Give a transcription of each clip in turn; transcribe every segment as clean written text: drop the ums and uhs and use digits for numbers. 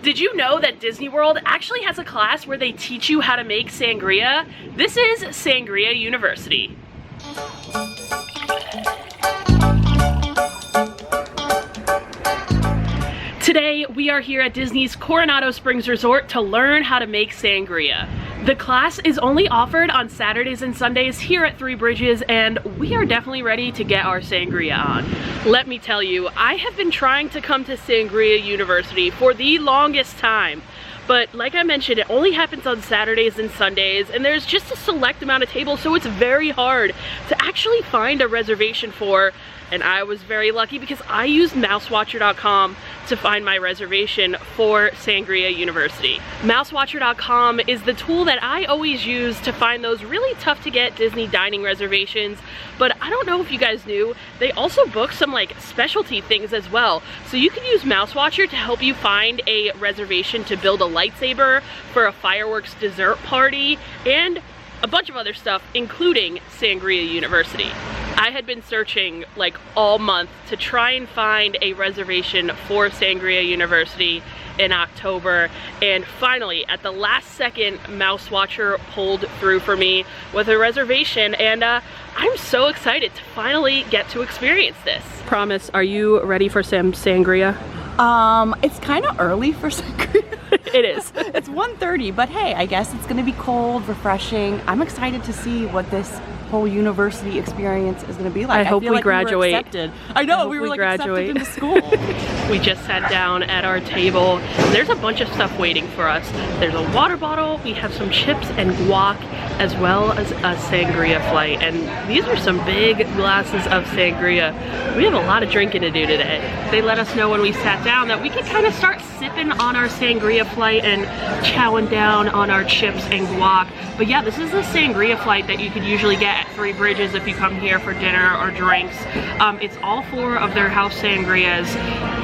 Did you know that Disney World actually has a class where they teach you how to make sangria? This is Sangria University. Today, we are here at Disney's Coronado Springs Resort to learn how to make sangria. The class is only offered on Saturdays and Sundays here at Three Bridges, and we are definitely ready to get our sangria on. Let me tell you, I have been trying to come to Sangria University for the longest time. But like I mentioned, it only happens on Saturdays and Sundays, and there's just a select amount of tables, so it's very hard to actually find a reservation for. And I was very lucky because I used mousewatcher.com to find my reservation for Sangria University. Mousewatcher.com is the tool that I always use to find those really tough to get Disney dining reservations. But I don't know if you guys knew, they also book some like specialty things as well. So you can use Mousewatcher to help you find a reservation to build a lightsaber for a fireworks dessert party and a bunch of other stuff, including Sangria University. I had been searching like all month to try and find a reservation for Sangria University in October, and finally at the last second Mousewatcher pulled through for me with a reservation, and I'm so excited to finally get to experience this. Promise, are you ready for some sangria? It's kind of early for sangria. It is. It's 1:30, but hey, I guess it's gonna be cold, refreshing. I'm excited to see what this whole university experience is gonna be like. I hope we like graduate. We were accepted. I know, we were like accepted into school. We just sat down at our table. There's a bunch of stuff waiting for us. There's a water bottle, we have some chips and guac, as well as a sangria flight. And these are some big glasses of sangria. We have a lot of drinking to do today. They let us know when we sat down that we could kind of start sipping on our sangria flight and chowing down on our chips and guac. But yeah, this is the sangria flight that you could usually get at Three Bridges if you come here for dinner or drinks. It's all 4 of their house sangrias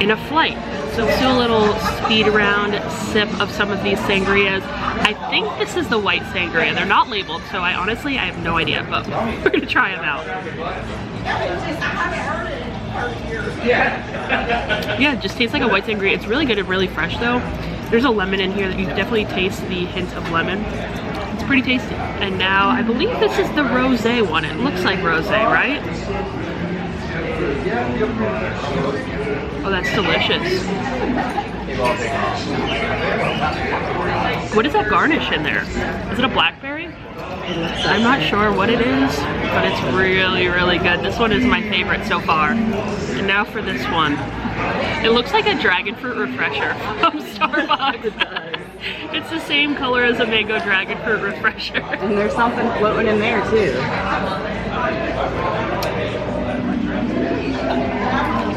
in a flight. So let's do a little speed round sip of some of these sangrias. I think this is the white sangria. They're not labeled, so I have no idea, but we're gonna try them out. Yeah, it just tastes like a white sangria. It's really good and really fresh though. There's a lemon in here that you definitely taste the hint of lemon. It's pretty tasty. And now I believe this is the rosé one. It looks like rosé, right? Oh, that's delicious. What is that garnish in there? Is it a blackberry? I'm not sure what it is, but it's really, really good. This one is my favorite so far. And now for this one. It looks like a dragon fruit refresher from Starbucks. It's the same color as a mango dragon fruit refresher. And there's something floating in there too.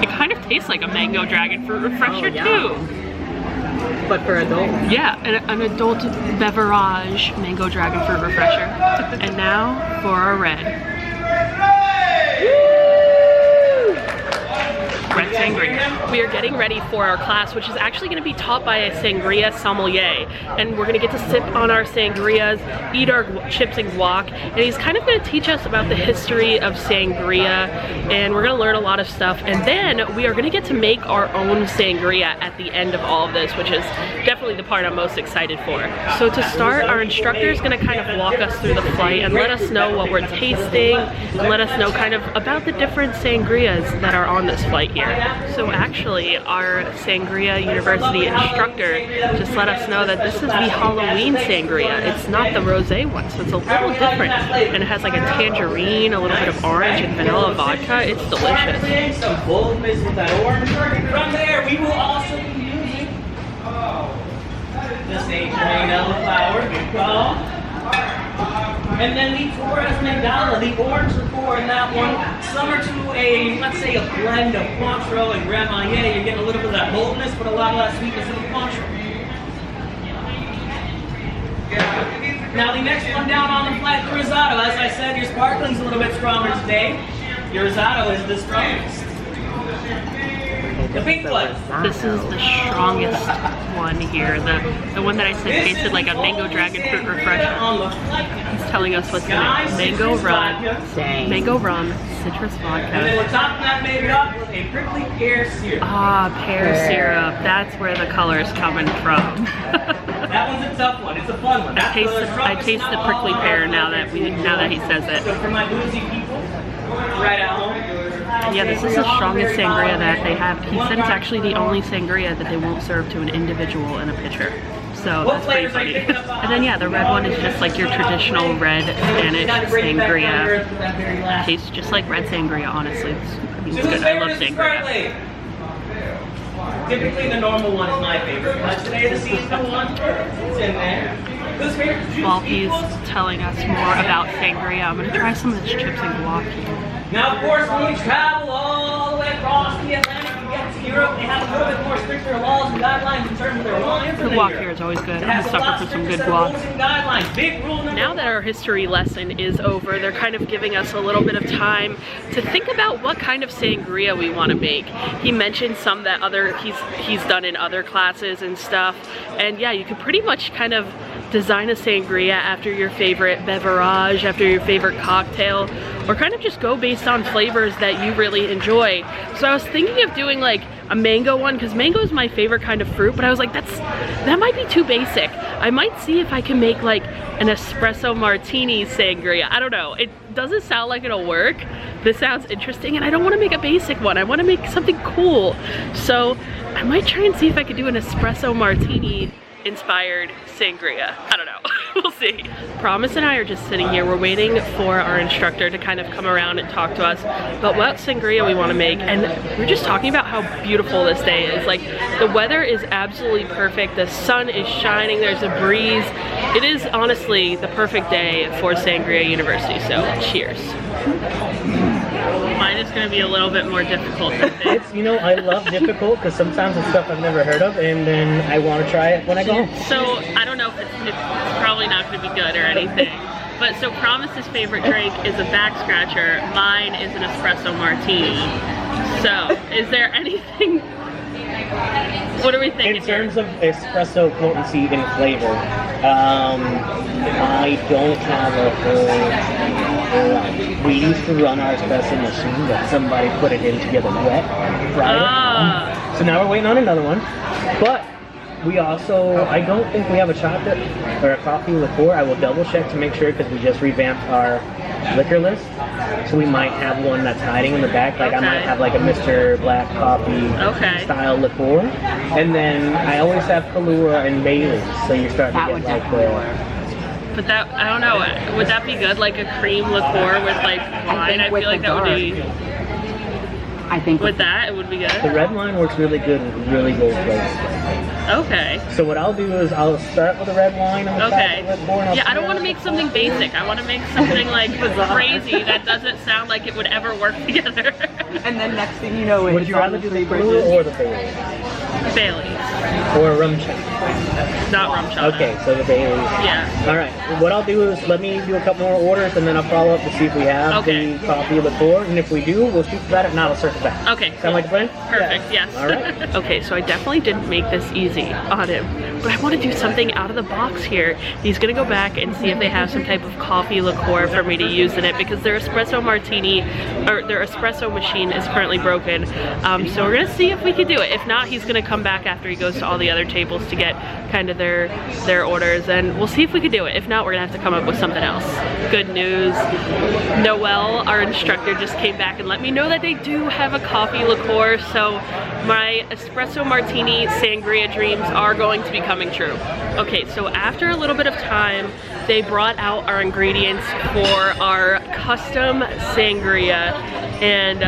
It kind of tastes like a mango dragon fruit refresher too. But for adults? Yeah, an adult beverage mango dragon fruit refresher. And now for our red. Red sangria. We are getting ready for our class, which is actually going to be taught by a sangria sommelier, and we're going to get to sip on our sangrias, eat our chips and guac, and he's kind of going to teach us about the history of sangria, and we're going to learn a lot of stuff, and then we are going to get to make our own sangria at the end of all of this, which is definitely the part I'm most excited for. So to start, our instructor is going to kind of walk us through the flight and let us know what we're tasting, and let us know kind of about the different sangrias that are on this flight here. So actually, our Sangria University instructor just let us know that this is the Halloween sangria. It's not the rosé one, so it's a little different. And it has like a tangerine, a little bit of orange, and vanilla vodka. It's delicious. Some boldness with that orange. From there, we will also be using the St. Eleflower. Good call. And then the Torres Mandala, the orange liqueur in that one, similar to a, let's say, a blend of Cointreau and Grand Marnier. You're getting a little bit of that boldness, but a lot of that sweetness in the Cointreau. Now the next one down on the flat, the Rosado. As I said, your sparkling's a little bit stronger today. Your Rosado is the strongest. The pink one. This is the strongest one here. The one that I said tasted like a mango dragon fruit refreshment. He's telling us what's in it. Mango rum, citrus vodka. And then we're topping that baby up with a prickly pear syrup. Ah, pear syrup. That's where the color's coming from. That one's a tough one. It's a fun one. I taste the prickly pear now that he says it. So for my boozy people, right at home. Yeah, this is the strongest sangria that they have. He said it's actually the only sangria that they won't serve to an individual in a pitcher. So that's pretty funny. And then yeah, the red one is just like your traditional red Spanish sangria. Tastes just like red sangria, honestly. It's good. I love sangria. Typically the normal one is my favorite, but today the seasonal one, it's in there. While he's telling us more about sangria, I'm gonna try some of this chips and guac here. Now, of course, when we travel all the way across the Atlantic and get to Europe, they have a little bit more stricter laws and guidelines in terms of their wines. The guac here is always good. I'm a sucker for some good guac. Now that our history lesson is over, they're kind of giving us a little bit of time to think about what kind of sangria we want to make. He mentioned some that he's done in other classes and stuff. And yeah, you could pretty much kind of design a sangria after your favorite beverage, after your favorite cocktail, or kind of just go based on flavors that you really enjoy. So I was thinking of doing like a mango one, because mango is my favorite kind of fruit, but I was like, that might be too basic. I might see if I can make like an espresso martini sangria. I don't know. It doesn't sound like it'll work. This sounds interesting, and I don't want to make a basic one. I want to make something cool. So I might try and see if I could do an espresso martini inspired sangria. I don't know. We'll see. Promise and I are just sitting here. We're waiting for our instructor to kind of come around and talk to us about what sangria we want to make. And we're just talking about how beautiful this day is. Like, the weather is absolutely perfect. The sun is shining. There's a breeze. It is honestly the perfect day for Sangria University. So cheers. Mine is going to be a little bit more difficult than this. It's, you know, I love difficult because sometimes it's stuff I've never heard of, and then I want to try it when I go home. So I don't know if it's probably not going to be good or anything. But so Promise's favorite drink is a back scratcher. Mine is an espresso martini. So is there anything? What are we thinking? In terms of espresso potency and flavor, I don't have a whole. We used to run our espresso machine, but somebody put it in together wet prior. So now we're waiting on another one. But we also, I don't think we have a chocolate or a coffee liqueur. I will double check to make sure, because we just revamped our liquor list. So we might have one that's hiding in the back. Like I might have like a Mr. Black Coffee style liqueur. And then I always have Kahlua and Bailey's. So you're starting to get like the... But that, I don't know, would that be good? Like a cream liqueur with like wine? I feel like that would be... I think with that, it would be good. The red wine works really good with really gold flavors. Okay. So what I'll do is I'll start with the red wine on the chocolate liqueur. Yeah, I don't want to make something basic. I want to make something like crazy that doesn't sound like it would ever work together. And then next thing you know, would you rather do the Kahlua or the Bailey's? Bailey's. Or a rum chai? Not rum chai. Okay, so the Bailey's. Yeah. All right. What I'll do is let me do a couple more orders, and then I'll follow up to see if we have the coffee liqueur. And if we do, we'll shoot for that. If not, I'll circle back. Okay. Sound like a plan? Perfect. Yes. All right. Okay, so I definitely didn't make this easy on him, but I want to do something out of the box here. He's gonna go back and see if they have some type of coffee liqueur for me to use in it, because their espresso martini, or their espresso machine, is currently broken. So we're gonna see if we can do it. If not, he's gonna come back after he goes to all the other tables to get kind of their orders, and we'll see if we can do it. If not, we're gonna have to come up with something else. Good news, Noelle, our instructor, just came back and let me know that they do have a coffee liqueur, so my espresso martini sangria dreams are going to be coming true. Okay, so after a little bit of time, they brought out our ingredients for our custom sangria, and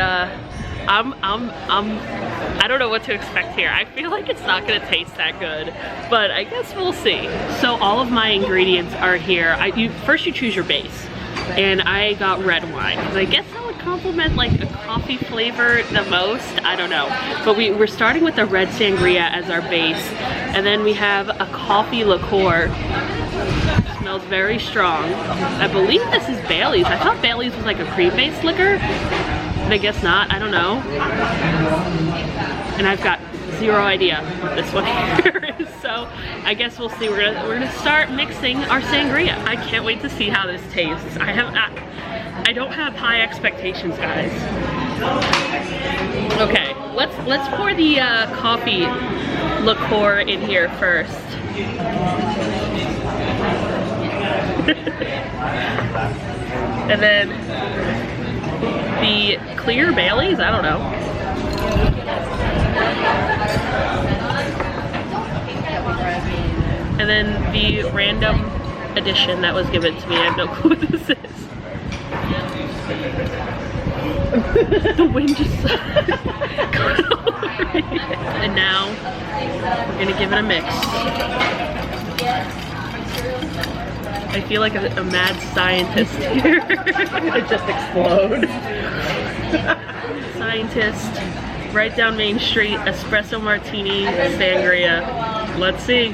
I don't know what to expect here. I feel like it's not gonna taste that good, but I guess we'll see. So all of my ingredients are here. First you choose your base, and I got red wine, because I guess that would complement like a coffee flavor the most. I don't know. But we're starting with the red sangria as our base, and then we have a coffee liqueur. It smells very strong. I believe this is Bailey's. I thought Bailey's was like a cream-based liquor, but I guess not. I don't know. and I've got zero idea what this one here is. So I guess we'll see. We're gonna start mixing our sangria. I can't wait to see how this tastes. I don't have high expectations, guys. Okay, let's pour the coffee liqueur in here first. And then the clear Baileys, I don't know. And then the random addition that was given to me. I have no clue what this is. The wind just got over me. And now we're gonna give it a mix. I feel like a mad scientist here. It just explode. Scientist, right down Main Street, espresso martini, sangria. Let's see.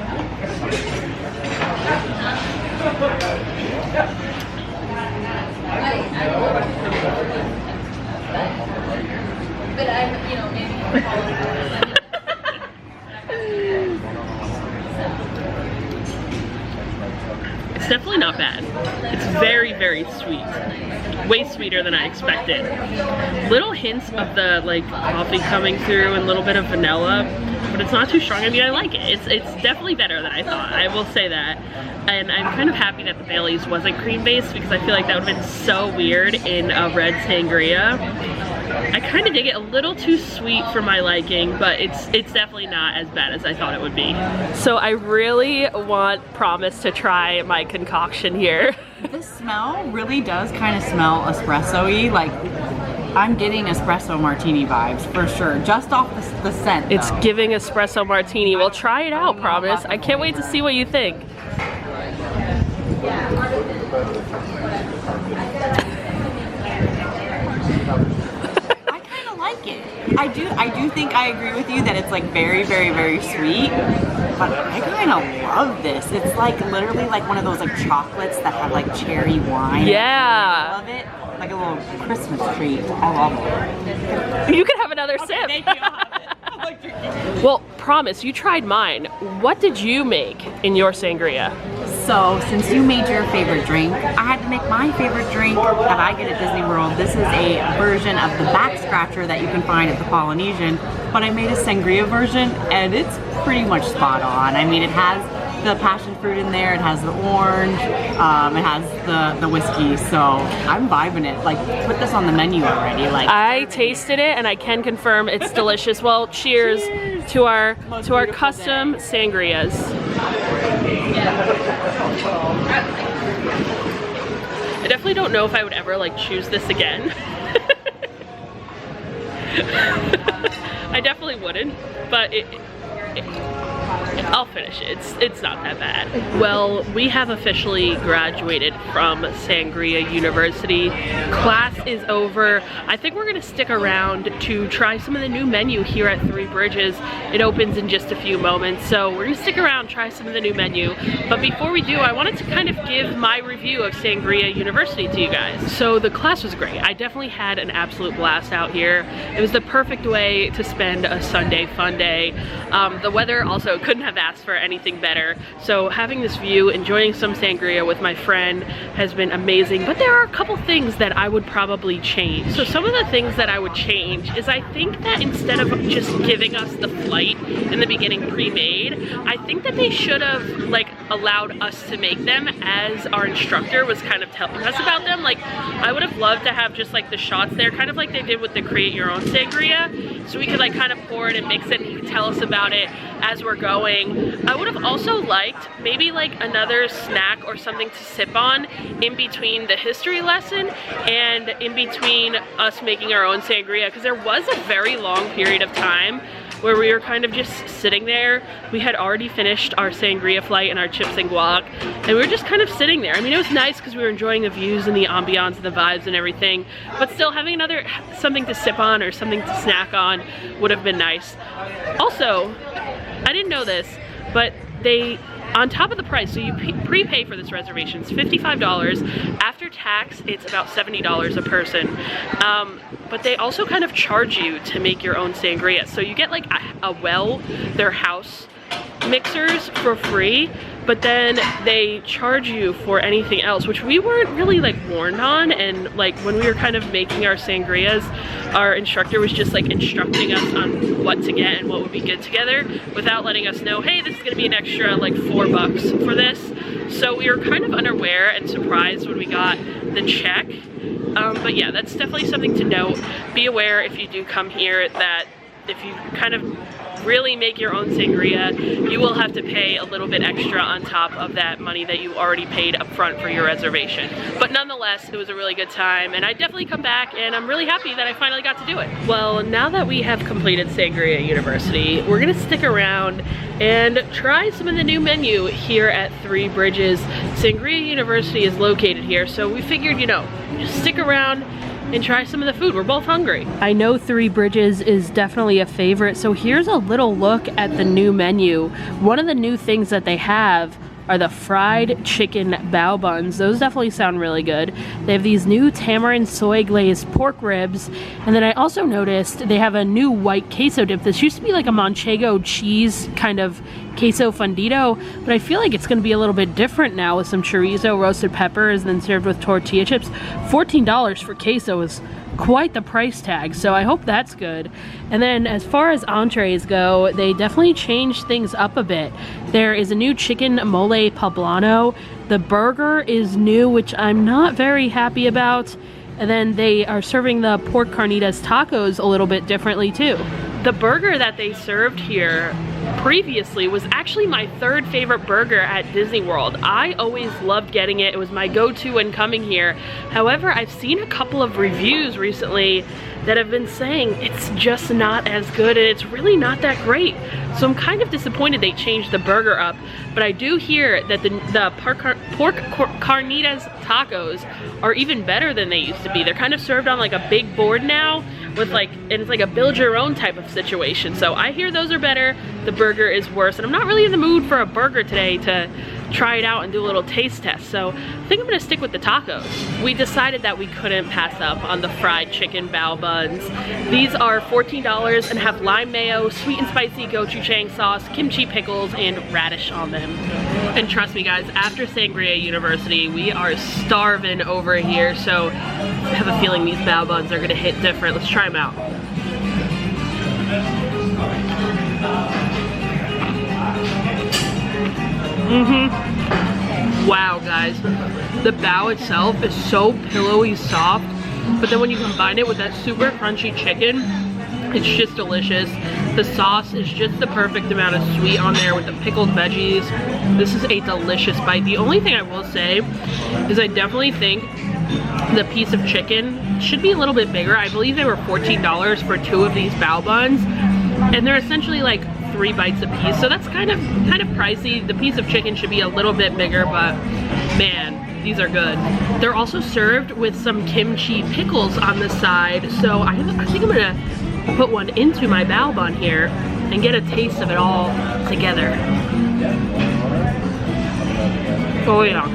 But I'm, you know, maybe. It's definitely not bad. It's very, very sweet. Way sweeter than I expected. Little hints of the like coffee coming through and a little bit of vanilla, but it's not too strong. I mean, I like it. It's definitely better than I thought. I will say that. And I'm kind of happy that the Baileys wasn't cream-based because I feel like that would have been so weird in a red sangria. I kind of dig it. A little too sweet for my liking, but it's definitely not as bad as I thought it would be. So I really want Promise to try my concoction here. This smell really does kind of smell espresso-y. Like, I'm getting espresso martini vibes for sure, just off the scent. It's though. giving espresso martini. Well, try it out, Promise. I can't wait to see what you think. I do think I agree with you that it's like very, very, very sweet, but I kind of love this. It's like literally like one of those like chocolates that have like cherry wine. Yeah. I love it. Like a little Christmas treat. I love it. You can have another sip. Thank you. I'll have it. I like drinking. Well, Promise, you tried mine. What did you make in your sangria? So, since you made your favorite drink, I had to make my favorite drink that I get at Disney World. This is a version of the back scratcher that you can find at the Polynesian, but I made a sangria version and it's pretty much spot on. I mean, it has the passion fruit in there, it has the orange, it has the whiskey, so I'm vibing it. Like, put this on the menu already. Like, I tasted it and I can confirm it's delicious. Well, cheers to our custom sangrias. I definitely don't know if I would ever like choose this again. I definitely wouldn't, but I'll finish it. It's not that bad. Well, we have officially graduated from Sangria University. Class is over. I think we're gonna stick around to try some of the new menu here at Three Bridges. It opens in just a few moments, so we're gonna stick around, try some of the new menu. But before we do, I wanted to kind of give my review of Sangria University to you guys. So the class was great. I definitely had an absolute blast out here. It was the perfect way to spend a Sunday fun day. The weather also couldn't have asked for anything better. So having this view, enjoying some sangria with my friend has been amazing, but there are a couple things that I would probably change. So some of the things that I would change is I think that instead of just giving us the flight in the beginning pre-made, I think that they should have like allowed us to make them as our instructor was kind of telling us about them. Like, I would have loved to have just like the shots there, kind of like they did with the Create Your Own Sangria, so we could like kind of pour it and mix it and he could tell us about it as we're going. I would have also liked maybe like another snack or something to sip on in between the history lesson and in between us making our own sangria, because there was a very long period of time where we were kind of just sitting there. We had already finished our sangria flight and our chips and guac, and we were just kind of sitting there. I mean, it was nice because we were enjoying the views and the ambiance and the vibes and everything, but still having something to sip on or something to snack on would have been nice. Also, I didn't know this, but they on top of the price. So you prepay for this reservation. It's $55. After tax, it's about $70 a person. But they also kind of charge you to make your own sangria. So you get like their house mixers for free, but then they charge you for anything else, which we weren't really like warned on. And like when we were kind of making our sangrias, our instructor was just like instructing us on what to get and what would be good together without letting us know, hey, this is gonna be an extra like $4 for this. So we were kind of unaware and surprised when we got the check. But yeah, that's definitely something to note. Be aware if you do come here that if you kind of really make your own sangria, you will have to pay a little bit extra on top of that money that you already paid up front for your reservation. But nonetheless, it was a really good time, and I'd definitely come back, and I'm really happy that I finally got to do it. Well, now that we have completed Sangria University, we're gonna stick around and try some of the new menu here at Three Bridges. Sangria University is located here, so we figured, you know, just stick around and try some of the food. We're both hungry. I know Three Bridges is definitely a favorite, so here's a little look at the new menu. One of the new things that they have are the fried chicken bao buns. Those definitely sound really good. They have these new tamarind soy glazed pork ribs, and then I also noticed they have a new white queso dip. This used to be like a manchego cheese kind of queso fundido, but I feel like it's gonna be a little bit different now with some chorizo, roasted peppers, and then served with tortilla chips. $14 for queso is quite the price tag, so I hope that's good. And then as far as entrees go, they definitely changed things up a bit. There is a new chicken mole poblano. The burger is new, which I'm not very happy about. And then they are serving the pork carnitas tacos a little bit differently too. The burger that they served here previously was actually my third favorite burger at Disney World. I always loved getting it. It was my go-to when coming here. However, I've seen a couple of reviews recently that have been saying it's just not as good and it's really not that great. So I'm kind of disappointed they changed the burger up, but I do hear that the pork carnitas tacos are even better than they used to be. They're kind of served on like a big board now with like, and it's like a build your own type of situation. So I hear those are better, the burger is worse, and I'm not really in the mood for a burger today to try it out and do a little taste test. So I think I'm gonna stick with the tacos. We decided that we couldn't pass up on the fried chicken bao buns. These are $14 and have lime mayo, sweet and spicy gochujang sauce, kimchi pickles, and radish on them. And trust me guys, after Sangria University, we are starving over here, so I have a feeling these bao buns are gonna hit different. Let's try them out. Wow guys, the bao itself is so pillowy soft, but then when you combine it with that super crunchy chicken, it's just delicious. The sauce is just the perfect amount of sweet on there with the pickled veggies. This is a delicious bite. The only thing I will say is I definitely think the piece of chicken should be a little bit bigger. I believe they were $14 for 2 of these bao buns, and they're essentially like 3 bites a piece, so that's kind of pricey. The piece of chicken should be a little bit bigger, but man, these are good. They're also served with some kimchi pickles on the side, so I think I'm gonna put one into my bao bun here and get a taste of it all together. Oh yeah,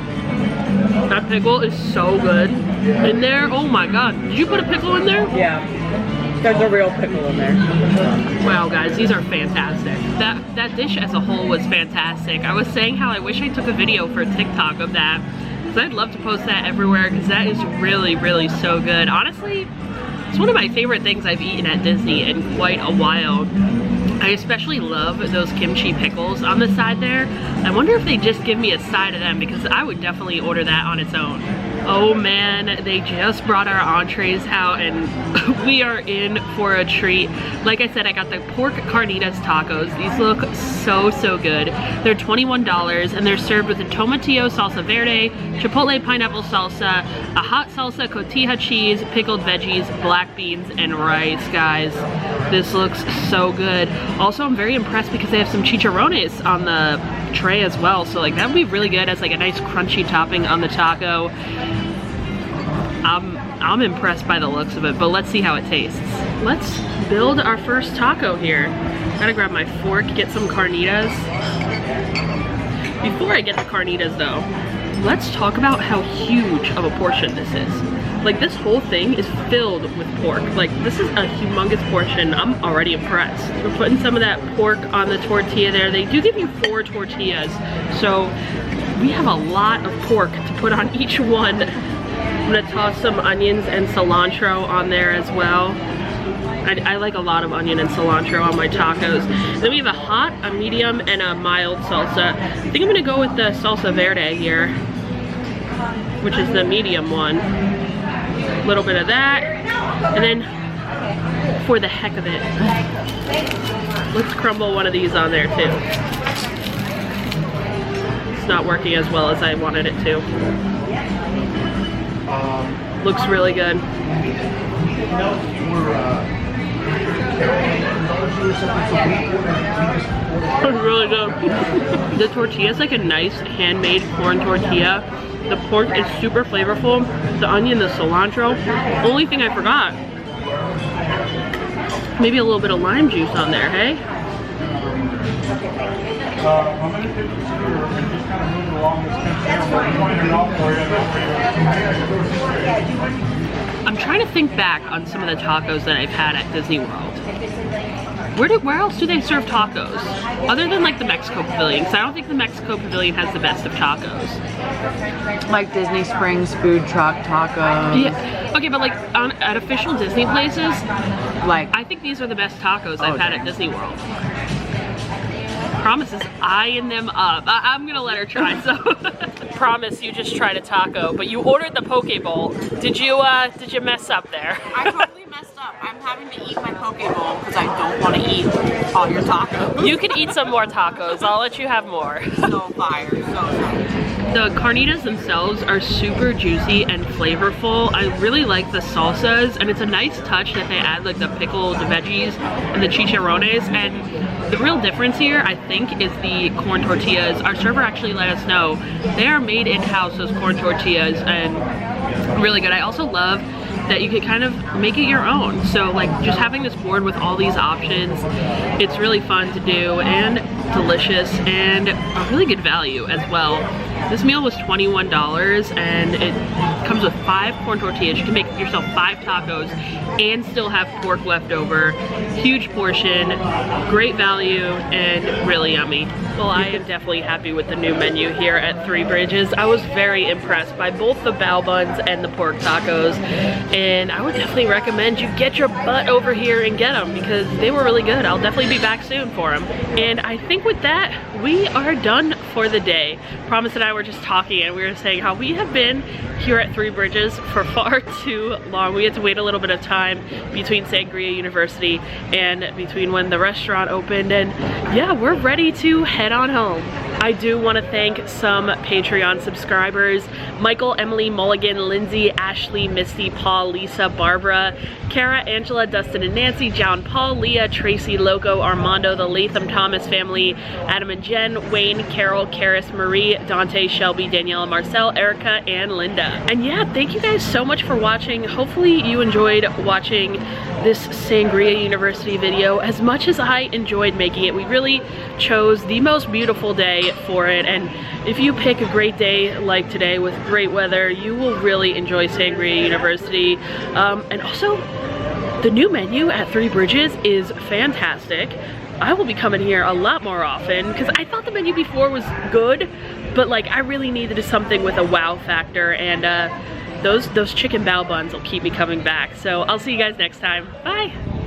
that pickle is so good in there. Oh my god, did you put a pickle in there? Yeah. There's a real pickle in there. Wow guys, these are fantastic. That dish as a whole was fantastic. I was saying how I wish I took a video for TikTok of that, because I'd love to post that everywhere, because that is really, really so good. Honestly, it's one of my favorite things I've eaten at Disney in quite a while. I especially love those kimchi pickles on the side there. I wonder if they just give me a side of them, because I would definitely order that on its own. Oh man, they just brought our entrees out and we are in for a treat. Like I said, I got the pork carnitas tacos. These look so, so good. They're $21 and they're served with a tomatillo salsa verde, chipotle pineapple salsa, a hot salsa cotija cheese, pickled veggies, black beans, and rice, guys. This looks so good. Also, I'm very impressed because they have some chicharrones on the tray as well, so like that would be really good as like a nice crunchy topping on the taco. I'm impressed by the looks of it, but let's see how it tastes. Let's build our first taco here. Gotta grab my fork, get some carnitas. Before I get to carnitas though, let's talk about how huge of a portion this is. Like this whole thing is filled with pork. Like this is a humongous portion. I'm already impressed. We're putting some of that pork on the tortilla there. They do give you 4 tortillas, so we have a lot of pork to put on each one. I'm gonna toss some onions and cilantro on there as well. I like a lot of onion and cilantro on my tacos. Then we have a hot, a medium, and a mild salsa. I think I'm gonna go with the salsa verde here, which is the medium one. A little bit of that, and then for the heck of it, let's crumble one of these on there too. It's not working as well as I wanted it to. Looks really good. It's really good. The tortilla is like a nice handmade corn tortilla. The pork is super flavorful. The onion, the cilantro. Only thing I forgot, maybe a little bit of lime juice on there, hey? I'm trying to think back on some of the tacos that I've had at Disney World. Where else do they serve tacos? Other than like the Mexico Pavilion, because I don't think the Mexico Pavilion has the best of tacos. Like Disney Springs food truck tacos. Yeah. Okay, but like at official Disney places, Like, I think these are the best tacos I've had at Disney World. Promise is eyeing them up. I'm gonna let her try some. Promise you just tried a taco, but you ordered the poke bowl. Did you mess up there? I totally messed up. I'm having to eat my poke bowl because I don't want to eat all your tacos. You can eat some more tacos. I'll let you have more. So fire, so The carnitas themselves are super juicy and flavorful. I really like the salsas, and it's a nice touch that they add like the pickled veggies and the chicharrones. And the real difference here, I think, is the corn tortillas. Our server actually let us know they are made in-house, those corn tortillas, and really good. I also love that you can kind of make it your own. So like just having this board with all these options, it's really fun to do and delicious and a really good value as well. This meal was $21 and it comes with 5 corn tortillas. You can make yourself 5 tacos and still have pork left over. Huge portion, great value, and really yummy. Well, I am definitely happy with the new menu here at Three Bridges. I was very impressed by both the bao buns and the pork tacos, and I would definitely recommend you get your butt over here and get them because they were really good. I'll definitely be back soon for them. And I think with that, we are done for the day. Promise and I were just talking and we were saying how we have been here at Three Bridges for far too long. We had to wait a little bit of time between Sangria University and between when the restaurant opened, and yeah, we're ready to head on home. I do want to thank some Patreon subscribers: Michael, Emily, Mulligan, Lindsay, Ashley, Misty, Paul, Lisa, Barbara, Kara, Angela, Dustin and Nancy, John, Paul, Leah, Tracy, Loco, Armando, the Latham Thomas family, Adam and Jen, Wayne, Carol, Karis, Marie, Dante, Shelby, Daniela, Marcel, Erica, and Linda. And yeah, thank you guys so much for watching. Hopefully you enjoyed watching this Sangria University video as much as I enjoyed making it. We really chose the most beautiful day for it, and if you pick a great day like today with great weather, you will really enjoy Sangria University. And also, the new menu at Three Bridges is fantastic. I will be coming here a lot more often because I thought the menu before was good, but like I really needed something with a wow factor, and those chicken bao buns will keep me coming back. So I'll see you guys next time. Bye.